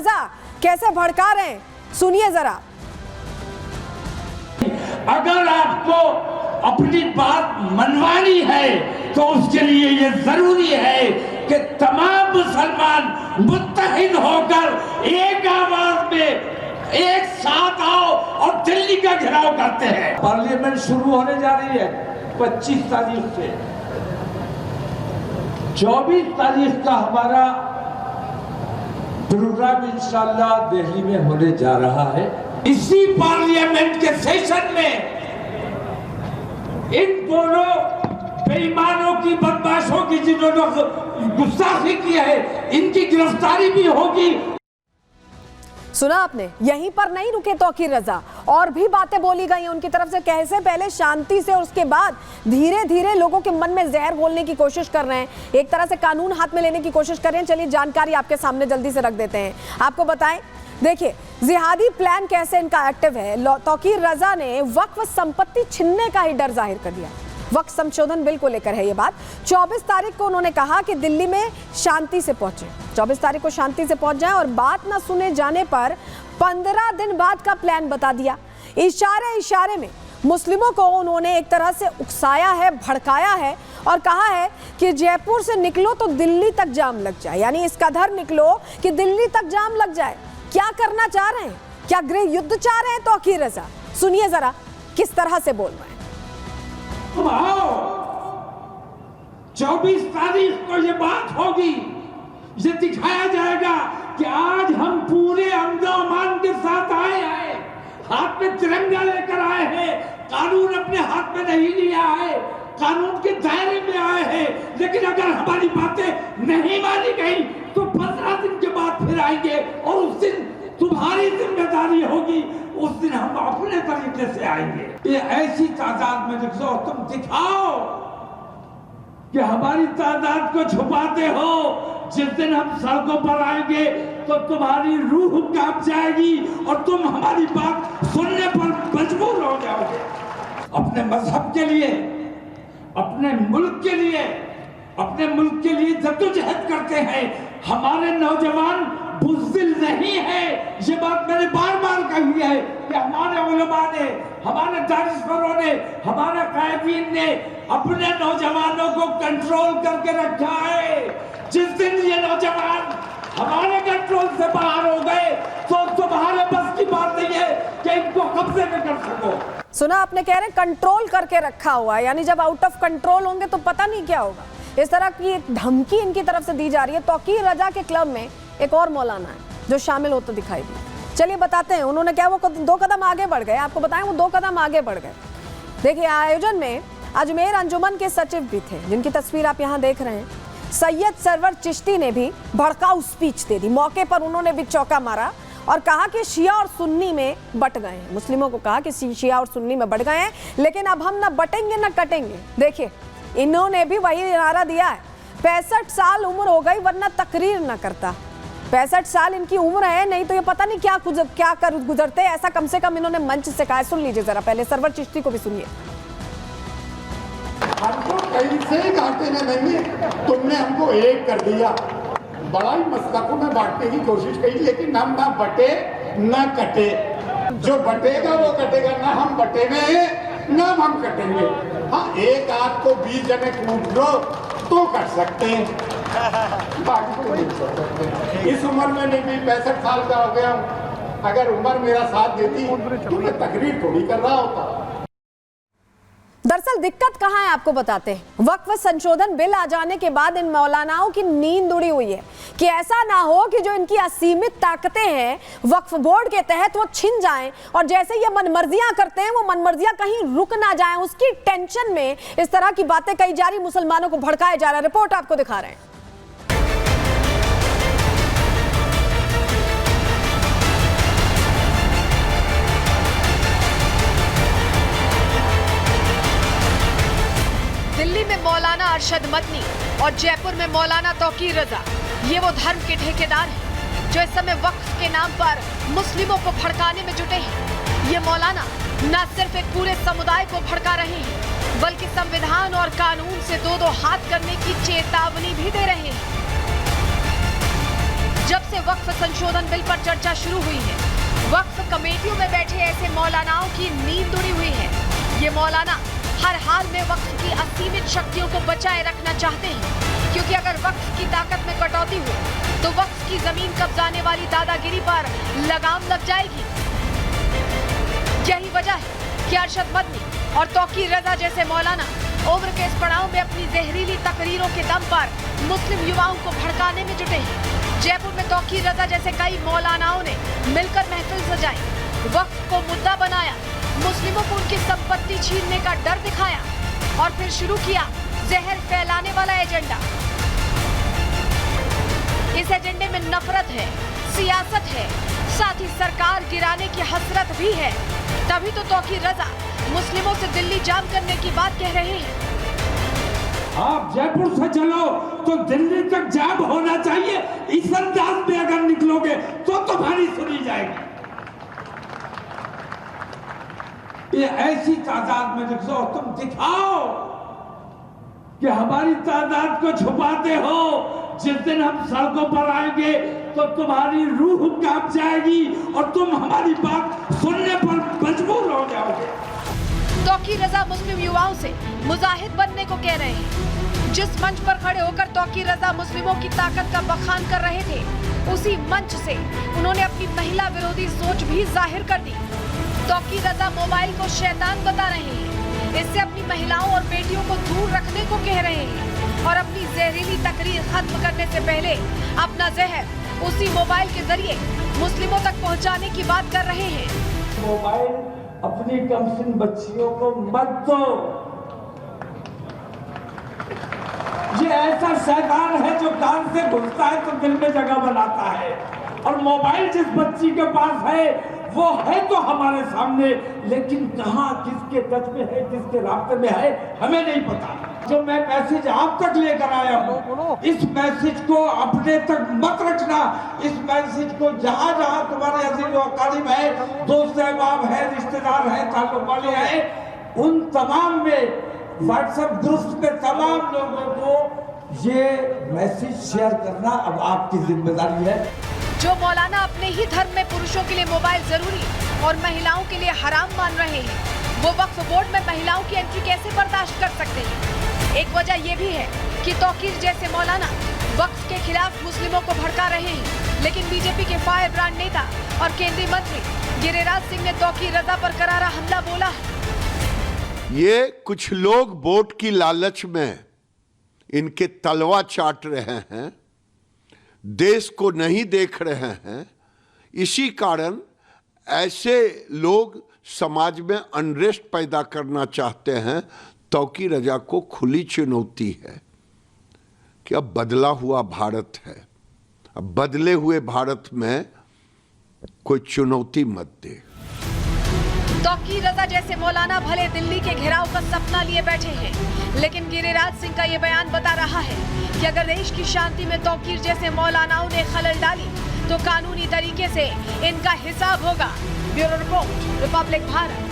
रजा कैसे भड़का रहे हैं, सुनिए जरा। अगर आपको अपनी बात मनवानी है तो उसके लिए ये जरूरी है कि तमाम मुसलमान मुत्तहिद होकर एक आवाज में एक साथ आओ और दिल्ली का घेराव करते हैं। पार्लियामेंट शुरू होने जा रही है 25 तारीख से। 24 तारीख का हमारा प्रोग्राम इंशाल्लाह दिल्ली में होने जा रहा है। इसी पार्लियामेंट के सेशन में इन दोनों बेईमानों की, बदमाशों की, जिन्होंने गुस्ताखी की है, इनकी गिरफ्तारी भी होगी। सुना आपने, यहीं पर नहीं रुके तौकीर रजा, और भी बातें बोली गई उनकी तरफ से। कैसे पहले शांति से और उसके बाद धीरे धीरे लोगों के मन में जहर घोलने की कोशिश कर रहे हैं, एक तरह से कानून हाथ में लेने की कोशिश कर रहे हैं। चलिए जानकारी आपके सामने जल्दी से रख देते हैं, आपको बताएं। देखिए जिहादी प्लान कैसे इनका एक्टिव है। तौकीर रजा ने वक्फ संपत्ति छीनने का ही डर जाहिर कर दिया। वक्फ संशोधन बिल को लेकर है ये बात। 24 तारीख को उन्होंने कहा कि दिल्ली में शांति से पहुंचे, 24 तारीख को शांति से पहुंच जाएं, और बात ना सुने जाने पर 15 दिन बाद का प्लान बता दिया। इशारे इशारे में मुस्लिमों को उन्होंने एक तरह से उकसाया है, भड़काया है, और कहा है कि जयपुर से निकलो तो दिल्ली तक जाम लग जाए, यानी इस कदर निकलो कि दिल्ली तक जाम लग जाए। क्या करना चाह रहे हैं? क्या गृह युद्ध चाह रहे हैं तौकीर रजा? सुनिए जरा किस तरह से बोल रहे हैं। तुम आओ, 24 तारीख को ये बात होगी, ये दिखाया जाएगा कि आज हम पूरे अमन के साथ आए हैं, हाथ में तिरंगा लेकर आए हैं, कानून अपने हाथ में नहीं लिया है, कानून के दायरे में आए हैं। लेकिन अगर हमारी बातें नहीं मानी गई तो 15 दिन के बाद फिर आएंगे, और उस दिन तुम्हारी जिम्मेदारी होगी, उस दिन हम अपने तरीके से आएंगे। ये ऐसी तादाद में दिखाओ, तुम दिखाओ कि हमारी तादाद को छुपाते हो। जिस दिन हम सड़कों पर आएंगे तो तुम्हारी रूह कांप जाएगी और तुम हमारी बात सुनने पर मजबूर हो जाओगे। अपने मजहब के लिए, अपने मुल्क के लिए, अपने मुल्क के लिए जद्दोजहद करते हैं। हमारे नौजवान बुज़दिल नहीं है, ये बात मैंने बार बार कही है कि हमारे उलमा ने, हमारे दानिशवरों ने, हमारे कायदीन ने अपने नौजवानों को कंट्रोल करके रखा है। जिस दिन ये नौजवान हमारे कंट्रोल से बाहर हो गए तो तुम्हारे बस की बात नहीं है कि इनको कब्जे में कर सको। सुना आपने, कह रहे कंट्रोल करके रखा हुआ है, यानी जब आउट ऑफ कंट्रोल होंगे तो पता नहीं क्या होगा। इस तरह की एक धमकी इनकी तरफ से दी जा रही है। तौकीर रजा के क्लब में एक और मौलाना है जो शामिल होते दिखाई दिए। चलिए बताते हैं उन्होंने क्या, वो 2 कदम आगे बढ़ गए। आपको बताएं वो 2 कदम आगे बढ़ गए। देखिए आयोजन में अजमेर अंजुमन के सचिव भी थे, जिनकी तस्वीर आप यहाँ देख रहे हैं। सैयद सरवर चिश्ती ने भी भड़काऊ स्पीच दे दी। मौके पर उन्होंने भी चौका मारा और कहा कि शिया और सुन्नी में बट गए हैं। मुस्लिमों को कहा कि शिया और सुन्नी में बट गए हैं, लेकिन अब हम ना बटेंगे ना कटेंगे। देखिए इन्होंने भी वही नारा दिया है। 65 साल उम्र हो गई वरना तकरीर ना करता। 65 साल इनकी उम्र है, नहीं तो ये पता नहीं क्या कर गुजरते, ऐसा कम से कम इन्होंने मंच से कहा। सुन लीजिए जरा पहले सरवर चिश्ती को भी सुनिए। हमको कहीं से घाटे में नहीं है, तुमने हमको एक कर दिया। बड़ा ही मसलकों में बांटने की कोशिश की, लेकिन हम ना बटे ना कटे। जो बटेगा वो कटेगा, ना हम बटेंगे ना हम कटेंगे। हाँ, एक आध को 20 जने कूट लो तो कर सकते हैं, बाकी तो नहीं कर सकते। इस उम्र में नहीं भी 65 साल का हो गया हूँ। अगर उम्र मेरा साथ देती तो मैं तकरीर थोड़ी कर रहा होता। दरअसल दिक्कत कहां है आपको बताते हैं। वक्फ संशोधन बिल आ जाने के बाद इन मौलानाओं की नींद उड़ी हुई है कि ऐसा ना हो कि जो इनकी असीमित ताकतें हैं वक्फ बोर्ड के तहत वो छिन जाएं, और जैसे ये मनमर्जियां करते हैं वो मनमर्जियां कहीं रुक ना जाएं। उसकी टेंशन में इस तरह की बातें कही जा रही, मुसलमानों को भड़काया जा रहा है। रिपोर्ट आपको दिखा रहे हैं। दिल्ली में मौलाना अरशद मदनी और जयपुर में मौलाना तौकीर रजा, ये वो धर्म के ठेकेदार हैं जो इस समय वक्फ के नाम पर मुस्लिमों को भड़काने में जुटे हैं। ये मौलाना न सिर्फ एक पूरे समुदाय को भड़का रहे हैं, बल्कि संविधान और कानून से 2-2 हाथ करने की चेतावनी भी दे रहे हैं। जब से वक्फ संशोधन बिल पर चर्चा शुरू हुई है। वक्फ कमेटियों में बैठे ऐसे मौलानाओं की नींद उड़ी हुई है। ये मौलाना हर हाल में वक्फ की असीमित शक्तियों को बचाए रखना चाहते हैं, क्योंकि अगर वक्फ की ताकत में कटौती हो तो वक्फ की जमीन कब्जाने वाली दादागिरी पर लगाम लग जाएगी। यही वजह है कि अरशद मदनी और तौकीर रजा जैसे मौलाना उम्र के इस पड़ाव में अपनी जहरीली तकरीरों के दम पर मुस्लिम युवाओं को भड़काने में जुटे हैं। जयपुर में तौकीर रजा जैसे कई मौलानाओं ने मिलकर महफिल सजाई, वक्फ को मुद्दा बनाया, मुस्लिमों को उनकी संपत्ति छीनने का डर दिखाया और फिर शुरू किया जहर फैलाने वाला एजेंडा। इस एजेंडे में नफरत है, सियासत है, साथ ही सरकार गिराने की हसरत भी है। तभी तो तौकीर रजा मुस्लिमों से दिल्ली जाम करने की बात कह रहे हैं। आप जयपुर से चलो तो दिल्ली तक जाम होना चाहिए। इस अंदाज में अगर निकलोगे तो तुम्हारी सुनी जाएगी। ये ऐसी तादाद में निकलो, तुम दिखाओ कि हमारी तादाद को छुपाते हो। जिस दिन हम सड़कों पर आएंगे तो तुम्हारी रूह कांप जाएगी और तुम हमारी बात सुनने पर मजबूर हो जाओगे। तौकीर रजा मुस्लिम युवाओं से मुजाहिद बनने को कह रहे हैं। जिस मंच पर खड़े होकर तौकीर रजा मुस्लिमों की ताकत का बखान कर रहे थे, उसी मंच से उन्होंने अपनी महिला विरोधी सोच भी जाहिर कर दी। तौकीर रजा मोबाइल को शैतान बता रहे हैं, इससे अपनी महिलाओं और बेटियों को दूर रखने को कह रहे हैं और अपनी जहरीली तकरीर खत्म करने से पहले अपना जहर उसी मोबाइल के जरिए मुस्लिमों तक पहुंचाने की बात कर रहे हैं। मोबाइल अपनी कमसिन बच्चियों को मत दो। ये ऐसा शैतान है जो कान से घुसता है तो दिल में जगह बनाता है, और मोबाइल जिस बच्ची के पास है वो है तो हमारे सामने, लेकिन कहाँ किसके टच में है, किसके रास्ते में है, हमें नहीं पता। जो मैं मैसेज आप तक लेकर आया हूँ, इस मैसेज को अपने तक मत रखना। इस मैसेज को जहाँ जहाँ तुम्हारे अजीज व अकारीब है, दोस्त अहबाब है, रिश्तेदार है, ताल्लुक वाले हैं, उन तमाम में व्हाट्सएप ग्रुप्स पे तमाम लोगों को ये मैसेज शेयर करना अब आपकी जिम्मेदारी है। जो मौलाना अपने ही धर्म में पुरुषों के लिए मोबाइल जरूरी और महिलाओं के लिए हराम मान रहे हैं, वो वक्फ बोर्ड में महिलाओं की एंट्री कैसे बर्दाश्त कर सकते हैं? एक वजह ये भी है कि तौकीर जैसे मौलाना वक्फ के खिलाफ मुस्लिमों को भड़का रहे हैं, लेकिन बीजेपी के फायर ब्रांड नेता और केंद्रीय मंत्री गिरिराज सिंह ने तौकीर रजा पर करारा हमला बोला है। ये कुछ लोग वोट की लालच में इनके तलवा चाट रहे हैं, देश को नहीं देख रहे हैं। इसी कारण ऐसे लोग समाज में अनरेस्ट पैदा करना चाहते हैं। तौकीर रजा को खुली चुनौती है कि अब बदला हुआ भारत है, अब बदले हुए भारत में कोई चुनौती मत दे। तौकीर रजा जैसे मौलाना भले दिल्ली के घेराव का सपना लिए बैठे हैं, लेकिन गिरिराज सिंह का ये बयान बता रहा है कि अगर देश की शांति में तौकीर जैसे मौलानाओं ने खलल डाली तो कानूनी तरीके से इनका हिसाब होगा। Bureau report, Republic Bharat.